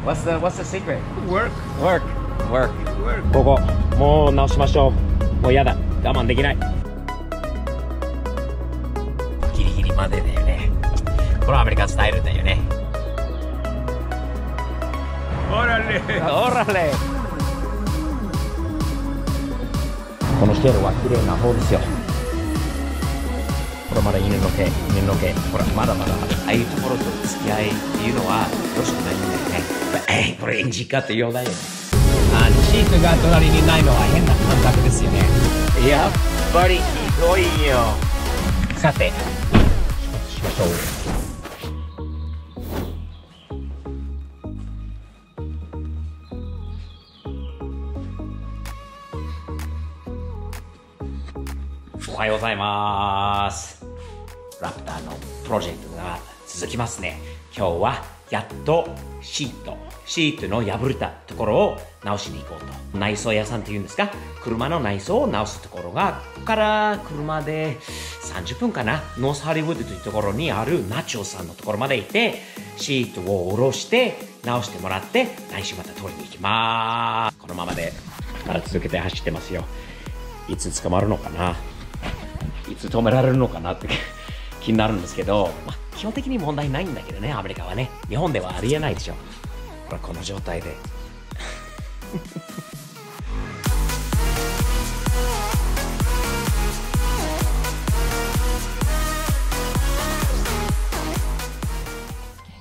What's the secret? Work. Work. Work. Work. ここもう直しましょう。もうやだ、我慢できない。ギリギリまでだよね。これアメリカンスタイルだよね。Órale. Órale。このシェルは綺麗な方ですよ。これまだ犬の毛。ほら、まだまだああいうところと付き合いっていうのはよろしくないんだよね。これエンジンかって言わないよね。シートが隣にないのは変な感覚ですよね。やっぱりひどいよ。さて、出発しましょう。おはようございます。ラプターのプロジェクトが続きますね。今日はやっとシートの破れたところを直しに行こうと。内装屋さんっていうんですか、車の内装を直すところが、ここから車で30分かな、ノースハリウッドというところにあるナチョさんのところまで行って、シートを下ろして直してもらって、来週また取りに行きます。このままでまだ続けて走ってますよ。いつ捕まるのかな、いつ止められるのかなって気になるんですけど、基本的に問題ないんだけどね、アメリカはね。日本ではありえないでしょ。ほら、この状態で。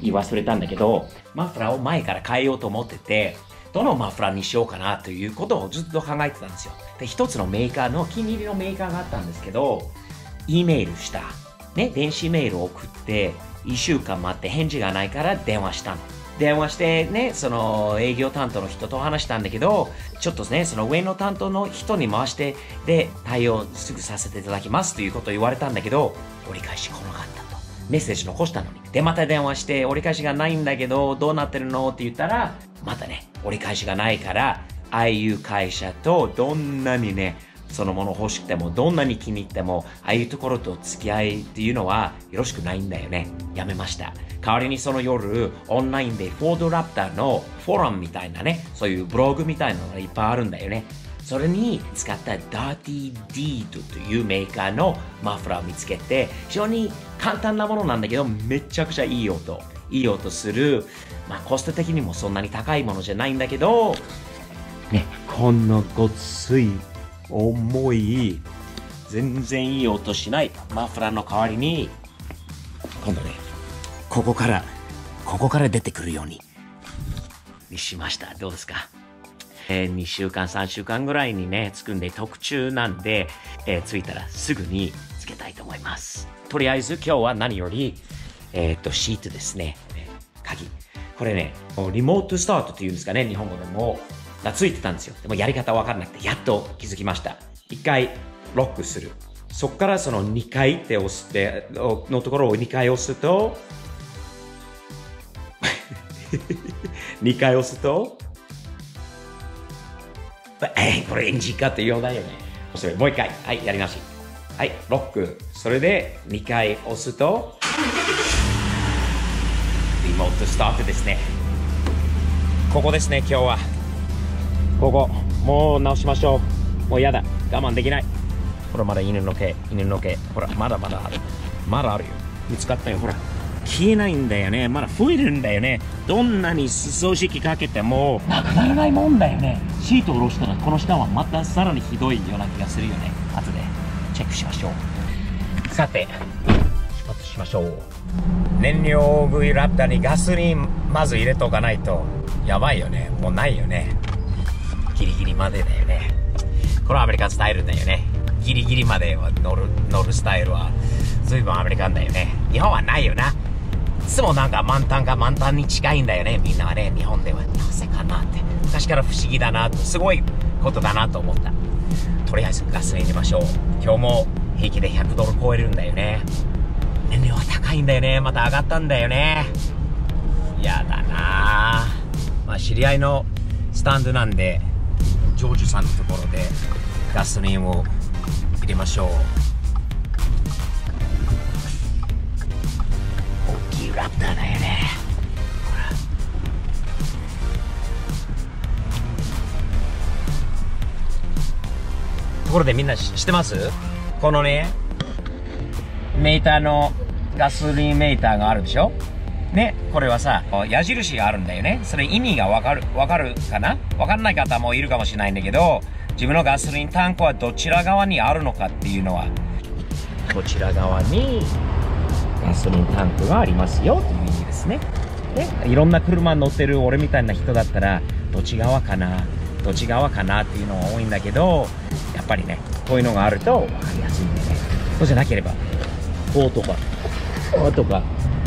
言い忘れたんだけど、マフラーを前から変えようと思ってて、どのマフラーにしようかなということをずっと考えてたんですよ。で、一つのメーカーの気に入りのメーカーがあったんですけど、Eメールした。ね、電子メールを送って、1週間待って返事がないから電話したの。電話してね、その営業担当の人と話したんだけど、ちょっとね、その上の担当の人に回して、で、対応すぐさせていただきますということを言われたんだけど、折り返し来なかったと。メッセージ残したのに。で、また電話して、折り返しがないんだけど、どうなってるのって言ったら、またね、折り返しがないから、ああいう会社とどんなにね、そのもの欲しくても、どんなに気に入っても、ああいうところと付き合いっていうのはよろしくないんだよね。やめました。代わりにその夜、オンラインでフォードラプターのフォーラムみたいなね、そういうブログみたいなのがいっぱいあるんだよね。それに使った Dirty Deed というメーカーのマフラーを見つけて、非常に簡単なものなんだけど、めちゃくちゃいい音する。コスト的にもそんなに高いものじゃないんだけど、ね、こんなごつい、重い、全然いい音しないマフラーの代わりに、今度ね、ここから出てくるようにしました。どうですか？2週間、3週間ぐらいにね、つくんで特注なんで、ついたらすぐにつけたいと思います。とりあえず今日は何より、シートですね。鍵。これね、リモートスタートっていうんですかね、日本語でも。がついてたんですよ。でもやり方わからなくて、やっと気づきました。1回ロックする。そこからその2回って押して、のところを2回押すと、2回押すと、これエンジンかって言わないよね。もう1回。はい、やり直し。はい、ロック。それで2回押すと、リモートスタートですね。ここですね、今日は。ここ、もう直しましょう。もうやだ、我慢できない。ほら、まだ犬の毛。ほら、まだある。まだあるよ。見つかったよ、ほら。消えないんだよね。まだ増えるんだよね。どんなに掃除機かけても、なくならないもんだよね。シートを下ろしたら、この下はまたさらにひどいような気がするよね。後でチェックしましょう。さて、出発しましょう。燃料食いラプターにガソリンまず入れとかないと、やばいよね。もうないよね。ギリギリまでだよね。これはアメリカンスタイルだよね。ギリギリまでは乗るスタイルは随分アメリカンだよね。日本はないよな。いつもなんか満タンに近いんだよね。みんなはね、日本ではなぜかなって昔から不思議だなと、すごいことだなと思った。とりあえずガソリン入れましょう。今日も平気で100ドル超えるんだよね。燃料は高いんだよね。また上がったんだよね。やだなぁ。知り合いのスタンドなんで、ジョージさんのところでガソリンを入れましょう。大きいラプターだよね。ほら。ところでみんな知ってます？このね、メーターのガソリンメーターがあるでしょね、これはさ、矢印があるんだよね。それ意味がわかるかな？わかんない方もいるかもしれないんだけど、自分のガソリンタンクはどちら側にあるのかっていうのは、こちら側にガソリンタンクがありますよという意味ですね。で、いろんな車乗ってる俺みたいな人だったら、どっち側かなっていうのが多いんだけど、やっぱりね、こういうのがあると分かりやすいんでね。そうじゃなければ、こうとか、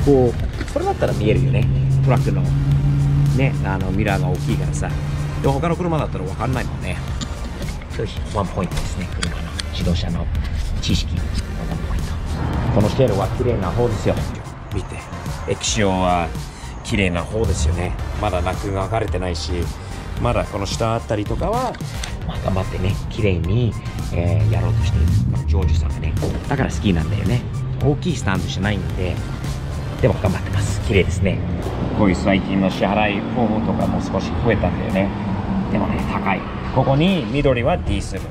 こう、これだったら見えるよね。トラックのね、ミラーが大きいからさ。で、他の車だったら分かんないもんね。そういうワンポイントですね。車の自動車の知識のワンポイント。このシェルは綺麗な方ですよ。見て、液晶は綺麗な方ですよね。まだラックが分かれてないし、まだこの下あたりとかは、まあ、頑張ってね、綺麗に、やろうとしている。ジョージさんがね、だから好きなんだよね。大きいスタンドじゃないんで、でも頑張ってます。綺麗ですね。こういう最近の支払いフォームとかも少し増えたんだよね。でもね、高い。ここに緑はディーゼル。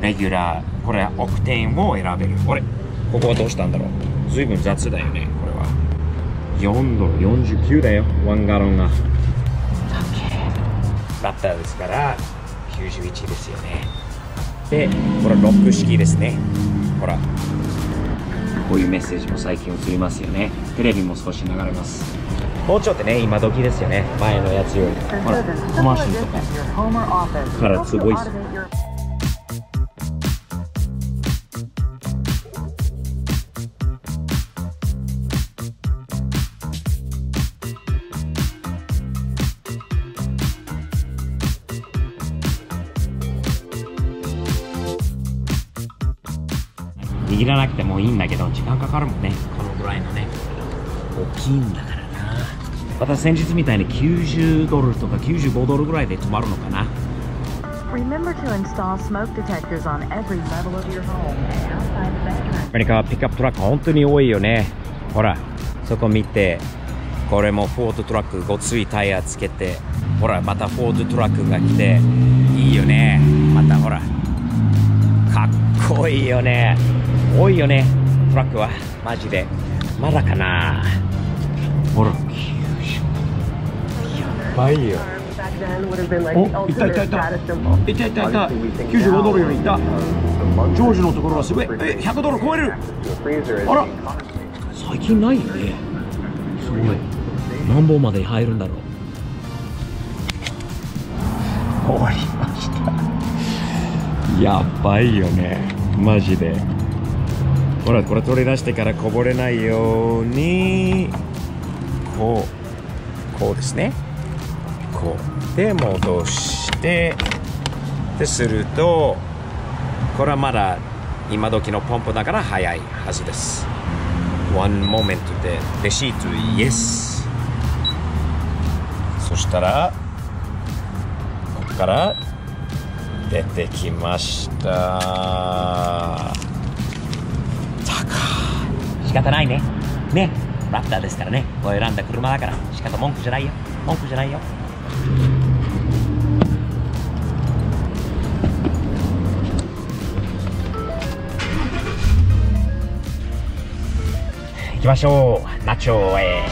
レギュラー、これはオクテーンを選べる。あれ？ここはどうしたんだろう。随分雑だよね、これは。4ドル49だよ、1ガロンが。ラプターですから91ですよね。で、これロック式ですね。ほら、こういうメッセージも最近映りますよね。テレビも少し流れます。もうちょっとね、今時ですよね。前のやつより。ほら、コマーシャルとかからすごいっす。握らなくてもいいんだけど、時間かかるもんね。このぐらいのね。大きいんだからな。また先日みたいに90ドルとか95ドルぐらいで止まるのかな。アメリカはピックアップトラック本当に多いよね。ほら、そこ見て、これもフォードトラックごついタイヤつけて、ほら、またフォードトラックが来て、いいよね。またほら、かっこいいよね。多いよね、トラックは。マジで。まだかな。ほら、やばいよ。お、いたいたいた。いたいたいた。95ドルよりいた。ジョージのところはすごい。100ドル超える。あら、最近ないよね。すごい。何本まで入るんだろう。終わりました。やばいよね。マジで。ほら、これ取り出してからこぼれないように、こうですね。こうで戻してですると、これはまだ今時のポンプだから早いはずです。One moment でレシート Yes。そしたらここから出てきました。仕方ないね。ね、ラプターですからね。こう選んだ車だから仕方文句じゃないよ。文句じゃないよ。行きましょう。ナチョへ。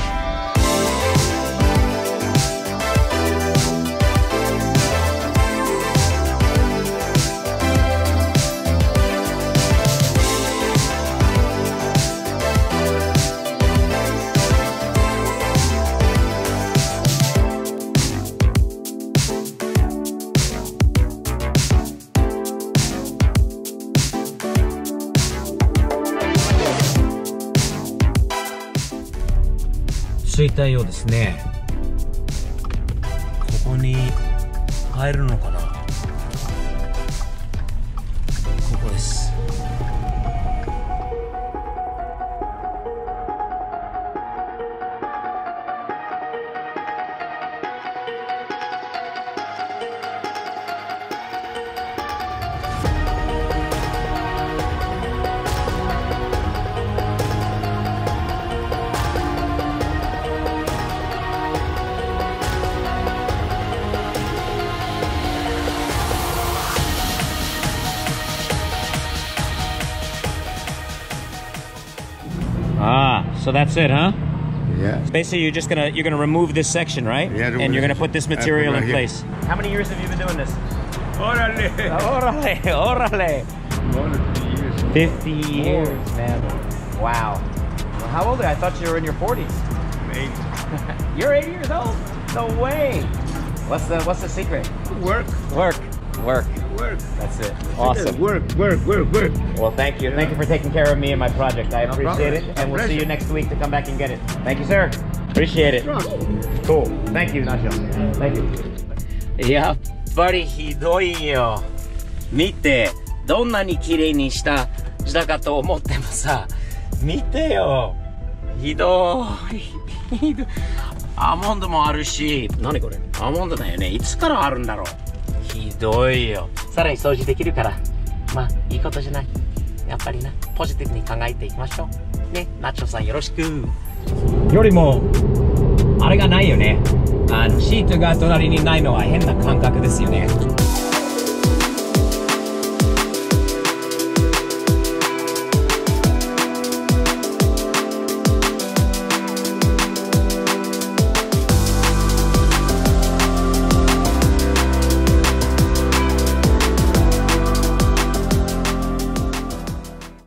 着いたようですね。ここに入るのかな。ここです。So that's it, huh? Yeah. Basically, you're gonna remove this section, right? Yeah, And you're gonna put this material in right here. place. How many years have you been doing this? Órale. Órale, órale. More than 50 years. 50 years, man. Wow. Well, how old are you? I thought you were in your 40s. Maybe. You're 80 years old? No way. What's the secret? Work. Work. Work. That's it. Awesome. Work. Well, thank you. Thank you for taking care of me and my project. I appreciate it. problem. And we'll see Pleasure. you next week to come back and get it. Thank you, sir. Appreciate it. Cool. Thank you, Nacho. Thank you. やっぱりひどいよ。見て、どんなに綺麗にしたかと思ってもさ、見てよ。ひどい。ひどい。アーモンドもあるし、何これ？アーモンドだよね。いつからあるんだろう。ひどいよ。さらに掃除できるから、まあいいことじゃない。やっぱりな、ポジティブに考えていきましょう。ね、ナチョさんよろしく。よりも、あれがないよね。シートが隣にないのは変な感覚ですよね。